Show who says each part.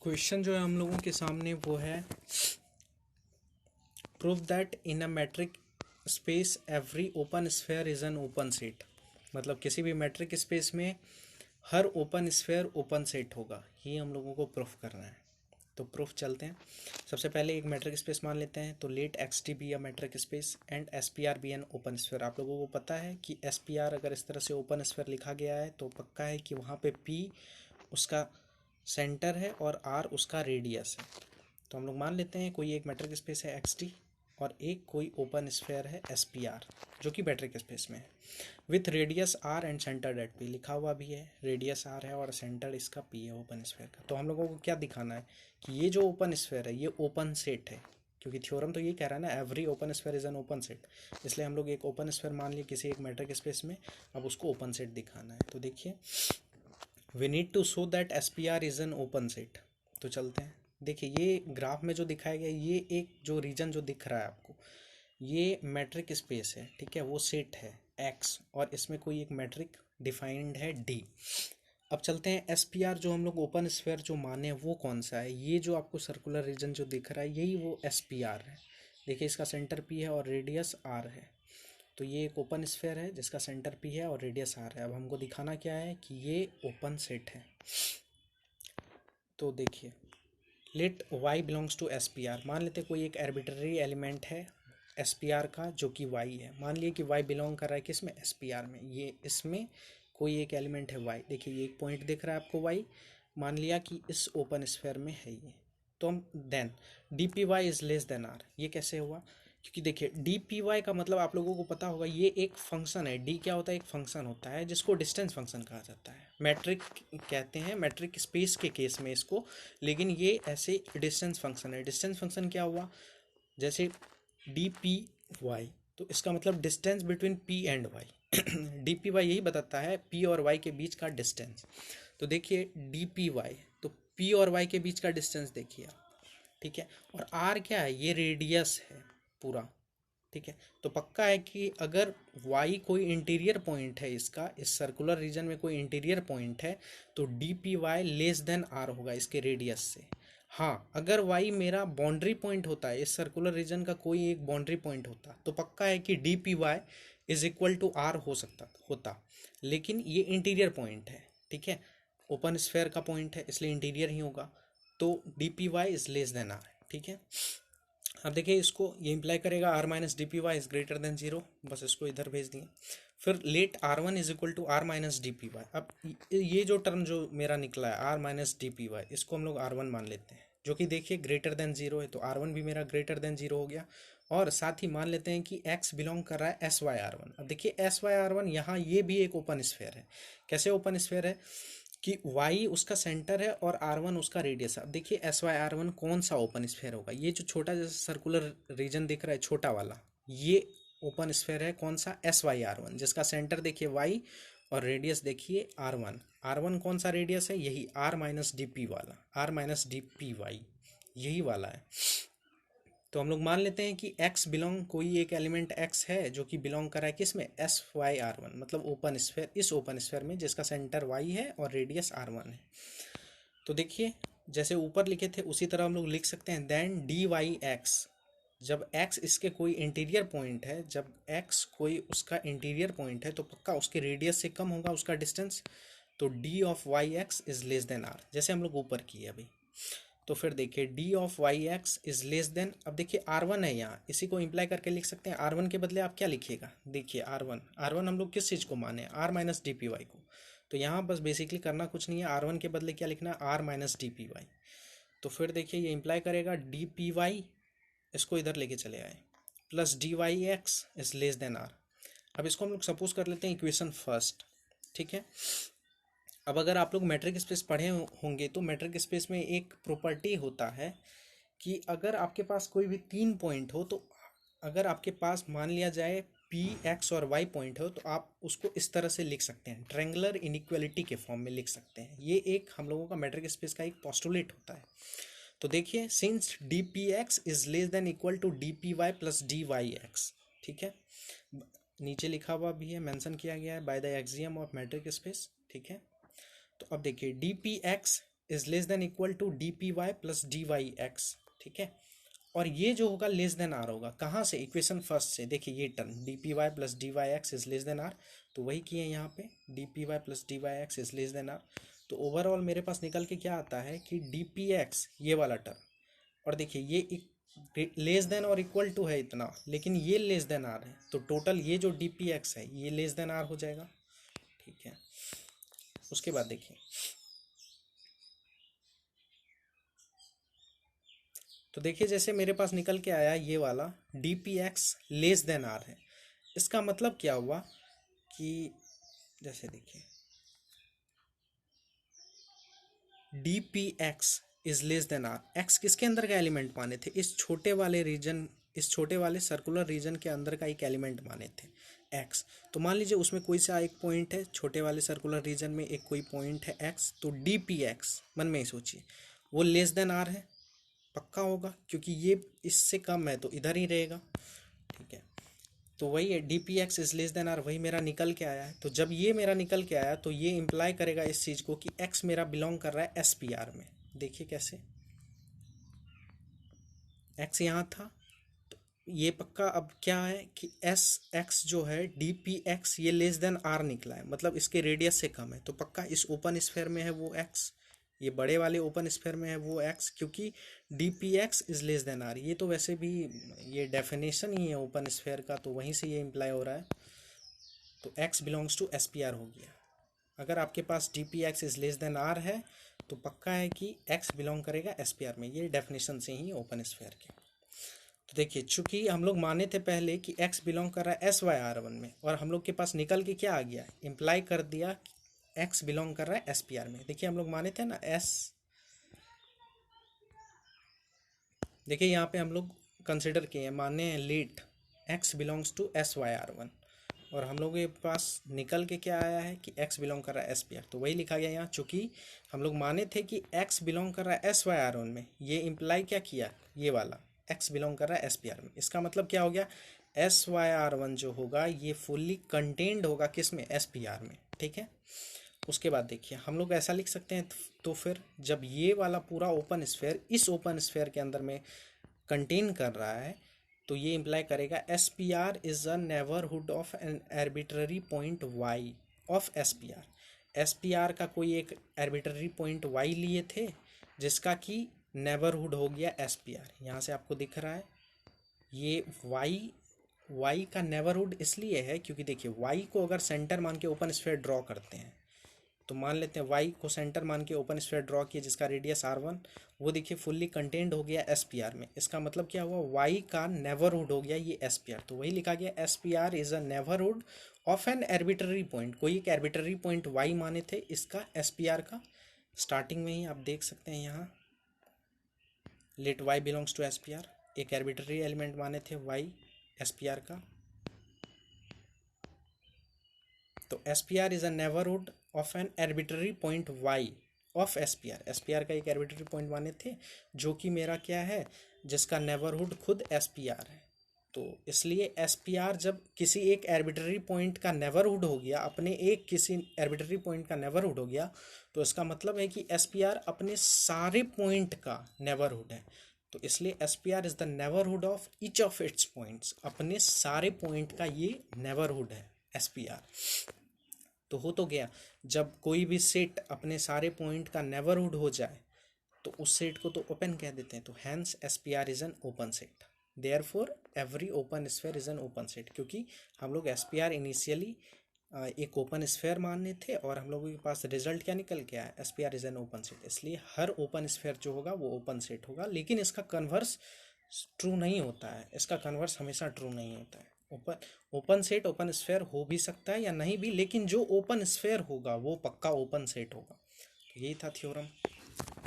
Speaker 1: Question जो है हम लोगों के सामने वो है prove that in a metric space every open sphere is an open set. मतलब किसी भी मैट्रिक स्पेस में हर ओपन स्फेयर ओपन सेट होगा, ये हम लोगों को प्रूफ करना है। तो प्रूफ चलते हैं। सबसे पहले एक मैट्रिक स्पेस मान लेते हैं। तो let X T be a metric space and S P R be an open sphere. आप लोगों को पता है कि एस पी आर अगर इस तरह से ओपन स्फेयर लिखा गया है तो पक्का है कि वहाँ पे पी उसका सेंटर है और आर उसका रेडियस है। तो हम लोग मान लेते हैं कोई एक मैट्रिक स्पेस है एक्स टी और एक कोई ओपन स्फेयर है एस पी आर जो कि मैट्रिक स्पेस में है with radius R and centre at P. लिखा हुआ भी है, रेडियस आर है और सेंटर इसका पी है ओपन स्फेयर का। तो हम लोगों को क्या दिखाना है कि ये जो ओपन स्फेयर है ये ओपन सेट है, क्योंकि थ्योरम तो ये कह रहा है ना every open sphere is an open set. इसलिए हम लोग एक ओपन स्फेयर मान लिए किसी एक मैट्रिक स्पेस में, अब उसको ओपन सेट दिखाना है। तो देखिए we need to show that S P R is an open set. तो चलते हैं। देखिए ये ग्राफ में जो दिखाया गया ये एक जो रीजन जो दिख रहा है आपको ये मैट्रिक स्पेस है, ठीक है, वो सेट है एक्स और इसमें कोई एक मैट्रिक डिफाइंड है डी। अब चलते हैं एस पी आर जो हम लोग ओपन स्फेयर जो माने वो कौन सा है। ये जो आपको सर्कुलर रीजन जो दिख रहा है यही वो एस पी आर है। देखिए इसका सेंटर पी है और रेडियस आर है। तो ये एक ओपन स्फेयर है जिसका सेंटर पी है और रेडियस आर है। अब हमको दिखाना क्या है कि ये ओपन सेट है। तो देखिए let y belongs to S P R. मान लेते कोई एक आर्बिट्ररी एलिमेंट है एस पी आर का जो कि y है। मान लिए कि y बिलोंग कर रहा है किस में, एस पी आर में। ये इसमें कोई एक एलिमेंट है y। देखिए ये एक पॉइंट दिख रहा है आपको y, मान लिया कि इस ओपन स्फेयर में है ये। तो हम then D P Y is less than R. ये कैसे हुआ, क्योंकि देखिए डी पी वाई का मतलब आप लोगों को पता होगा ये एक फंक्शन है। डी क्या होता है, एक फंक्शन होता है जिसको डिस्टेंस फंक्शन कहा जाता है। मैट्रिक कहते हैं मैट्रिक स्पेस के केस में इसको, लेकिन ये ऐसे डिस्टेंस फंक्शन है। डिस्टेंस फंक्शन क्या हुआ, जैसे डी पी वाई, तो इसका मतलब distance between P and Y. D P Y यही बताता है पी और वाई के बीच का डिस्टेंस। तो देखिए डी पी वाई, तो पी और वाई के बीच का डिस्टेंस देखिए आप, ठीक है। और आर क्या है, ये रेडियस है पूरा, ठीक है। तो पक्का है कि अगर y कोई इंटीरियर पॉइंट है इसका, इस सर्कुलर रीजन में कोई इंटीरियर पॉइंट है तो D P Y less than R होगा इसके रेडियस से। हाँ अगर y मेरा बाउंड्री पॉइंट होता है, इस सर्कुलर रीजन का कोई एक बाउंड्री पॉइंट होता तो पक्का है कि D P Y is equal to R हो सकता होता, लेकिन ये इंटीरियर पॉइंट है, ठीक है, ओपन स्फेयर का पॉइंट है इसलिए इंटीरियर ही होगा। तो D P Y is less than R, ठीक है। अब देखिए इसको ये इंप्लाई करेगा R minus D P Y is greater than zero, बस इसको इधर भेज दिए। फिर let R one is equal to R minus D P Y. अब ये जो टर्म जो मेरा निकला है R minus D P Y, इसको हम लोग आर वन मान लेते हैं, जो कि देखिए ग्रेटर देन जीरो है। तो आर वन भी मेरा ग्रेटर देन जीरो हो गया। और साथ ही मान लेते हैं कि एक्स बिलोंग कर रहा है एस वाई आर वन। अब देखिए एस वाई आर वन यहाँ ये भी एक ओपन स्फेयर है। कैसे ओपन स्फेयर है कि y उसका सेंटर है और r1 उसका रेडियस है। अब देखिए एस वाई आर वन कौन सा ओपन स्फेयर होगा, ये जो छोटा जैसा सर्कुलर रीजन दिख रहा है छोटा वाला, ये ओपन स्फेयर है कौन सा, एस वाई आर वन, जिसका सेंटर देखिए y और रेडियस देखिए r1। r1 कौन सा रेडियस है, यही r माइनस डी पी वाला, r minus D P Y यही वाला है। तो हम लोग मान लेते हैं कि x बिलोंग, कोई एक एलिमेंट x है जो कि बिलोंग कर रहा है किस में, एस वाई आर वन, मतलब ओपन स्फेयर, इस ओपन स्फेयर में जिसका सेंटर y है और रेडियस r1 है। तो देखिए जैसे ऊपर लिखे थे उसी तरह हम लोग लिख सकते हैं देन डी वाई एक्स। जब x इसके कोई इंटीरियर पॉइंट है, जब x कोई उसका इंटीरियर पॉइंट है तो पक्का उसके रेडियस से कम होगा उसका डिस्टेंस। तो d of Y X is less than r, जैसे हम लोग ऊपर किए अभी। तो फिर देखिए D of Y X is less than, अब देखिए आर वन है यहाँ, इसी को इंप्लाई करके लिख सकते हैं। आर वन के बदले आप क्या लिखिएगा, देखिए आर वन हम लोग किस चीज़ को माने, R minus D P Y को। तो यहाँ बस बेसिकली करना कुछ नहीं है, आर वन के बदले क्या लिखना है, R minus D P Y. तो फिर देखिए ये इंप्लाई करेगा डी पी वाई, इसको इधर लेके चले आए, plus D Y X is less than R. अब इसको हम लोग सपोज कर लेते हैं इक्वेशन फर्स्ट, ठीक है। अब अगर आप लोग मैट्रिक स्पेस पढ़े होंगे तो मैट्रिक स्पेस में एक प्रॉपर्टी होता है कि अगर आपके पास कोई भी तीन पॉइंट हो, तो अगर आपके पास मान लिया जाए पी एक्स और वाई पॉइंट हो, तो आप उसको इस तरह से लिख सकते हैं, ट्रायंगुलर इनइक्वालिटी के फॉर्म में लिख सकते हैं। ये एक हम लोगों का मैट्रिक स्पेस का एक पोस्टुलेट होता है। तो देखिए since D P X is less than equal to D P Y plus D Y X, ठीक है, नीचे लिखा हुआ भी है, मेंशन किया गया है by the axiom of metric space, ठीक है। तो अब देखिए D P X is less than equal to D P Y plus D Y X, ठीक है। और ये जो होगा लेस देन आर होगा, कहाँ से, इक्वेशन फर्स्ट से। देखिए ये term D P Y plus D Y X is less than R, तो वही किए यहाँ पे D P Y plus D Y X is less than R. तो ओवरऑल मेरे पास निकल के क्या आता है कि डी पी एक्स ये वाला टर्म, और देखिए ये लेस देन और इक्वल टू है इतना, लेकिन ये लेस देन आर है, तो टोटल ये जो डी पी एक्स है ये लेस देन आर हो जाएगा, ठीक है। उसके बाद देखिए, तो देखिए जैसे मेरे पास निकल के आया ये वाला D P X less than R है, इसका मतलब क्या हुआ कि जैसे देखिए D P X is less than R, X किसके अंदर का एलिमेंट माने थे, इस छोटे वाले रीजन, इस छोटे वाले सर्कुलर रीजन के अंदर का एक एलिमेंट माने थे एक्स। तो मान लीजिए उसमें कोई सा एक पॉइंट है, छोटे वाले सर्कुलर रीजन में एक कोई पॉइंट है एक्स, तो डी पी एक्स मन में ही सोचिए वो लेस देन आर है, पक्का होगा क्योंकि ये इससे कम है तो इधर ही रहेगा, ठीक है। तो वही है D P X is less than R, वही मेरा निकल के आया है। तो जब ये मेरा निकल के आया तो ये इम्प्लाई करेगा इस चीज़ को कि एक्स मेरा बिलोंग कर रहा है एस पी आर में। देखिए कैसे, एक्स यहाँ था, ये पक्का अब क्या है कि एस एक्स जो है डी पी एक्स ये लेस देन आर निकला है, मतलब इसके रेडियस से कम है, तो पक्का इस ओपन स्फेयर में है वो एक्स, ये बड़े वाले ओपन स्फेयर में है वो एक्स, क्योंकि D P X is less than R. ये तो वैसे भी ये डेफिनेशन ही है ओपन स्फेयर का, तो वहीं से ये इम्प्लाई हो रहा है। तो X belongs to S P R हो गया। अगर आपके पास D P X is less than R है तो पक्का है कि एक्स बिलोंग करेगा एस पी आर में, ये डेफिनेशन से ही ओपन स्फेयर के। तो देखिए चूंकि हम लोग माने थे पहले कि x बिलोंग कर रहा है एस वाई आर वन में, और हम लोग के पास निकल के क्या आ गया, इम्प्लाई कर दिया x बिलोंग कर रहा है एस पी आर में। देखिए हम लोग माने थे ना s, देखिए यहाँ पे हम लोग कंसिडर किए हैं, माने हैं let x belongs to S Y R one, और हम लोग के पास निकल के क्या आया है कि x बिलोंग कर रहा है एस पी आर, तो वही लिखा गया यहाँ। चूंकि हम लोग माने थे कि x बिलोंग कर रहा है एस वाई आर वन में, ये इम्प्लाई क्या किया, ये वाला x बिलोंग कर रहा है एस पी आर में, इसका मतलब क्या हो गया, एस वाई आर वन जो होगा ये फुल्ली कंटेन्ड होगा किस में, एस पी आर में, ठीक है। उसके बाद देखिए हम लोग ऐसा लिख सकते हैं, तो फिर जब ये वाला पूरा ओपन स्फेयर इस ओपन स्फेयर के अंदर में कंटेन कर रहा है, तो ये इम्प्लाई करेगा S P R is a neighbourhood of an arbitrary point Y of S P R. S P R का कोई एक आर्बिट्ररी पॉइंट वाई लिए थे जिसका कि नेबरहुड हो गया एस पी आर, यहाँ से आपको दिख रहा है ये वाई का नेबरहुड इसलिए है क्योंकि देखिए वाई को अगर सेंटर मान के ओपन स्फेयर ड्रॉ करते हैं, तो मान लेते हैं वाई को सेंटर मान के ओपन स्फेयर ड्रॉ किया जिसका रेडियस आर वन, वो देखिए फुल्ली कंटेन्ड हो गया एस पी आर में, इसका मतलब क्या हुआ, वाई का नेबरहुड हो गया ये एस पी आर, तो वही लिखा गया S P R is a neighbourhood of an arbitrary point, कोई एक आर्बिट्ररी पॉइंट वाई माने थे इसका एस पी आर का। स्टार्टिंग में ही आप देख सकते हैं यहाँ let Y belongs to S P R, एक आर्बिट्ररी एलिमेंट माने थे वाई एस पी आर का, तो S P R is a neighbourhood of an arbitrary point Y of S P R, S P R का एक arbitrary point माने थे जो कि मेरा क्या है, जिसका नेबरहुड खुद एस पी आर है। तो इसलिए एस पी आर जब किसी एक आर्बिट्ररी पॉइंट का नेबरहुड हो गया, अपने एक किसी आर्बिट्ररी पॉइंट का नेबरहुड हो गया, तो इसका मतलब है कि एस पी आर अपने सारे पॉइंट का नेबरहुड है, तो इसलिए S P R is the neighbourhood of each of its points, अपने सारे पॉइंट का ये नेबरहुड है एस पी आर। तो हो तो गया, जब कोई भी सेट अपने सारे पॉइंट का नेबरहुड हो जाए तो उस सेट को तो ओपन कह देते हैं, तो hence S P R is an open set, therefore every open sphere is an open set, क्योंकि हम लोग एस पी आर इनिशियली एक ओपन स्फेयर मानने थे और हम लोगों के पास रिजल्ट क्या निकल के आया, S P R is an open set, इसलिए हर ओपन स्फेयर जो होगा वो ओपन सेट होगा। लेकिन इसका कन्वर्स ट्रू नहीं होता है, इसका कन्वर्स हमेशा ट्रू नहीं होता है। ओपन सेट ओपन स्फेयर हो भी सकता है या नहीं भी, लेकिन जो ओपन स्फेयर होगा वो पक्का ओपन सेट होगा। तो यही था थ्योरम।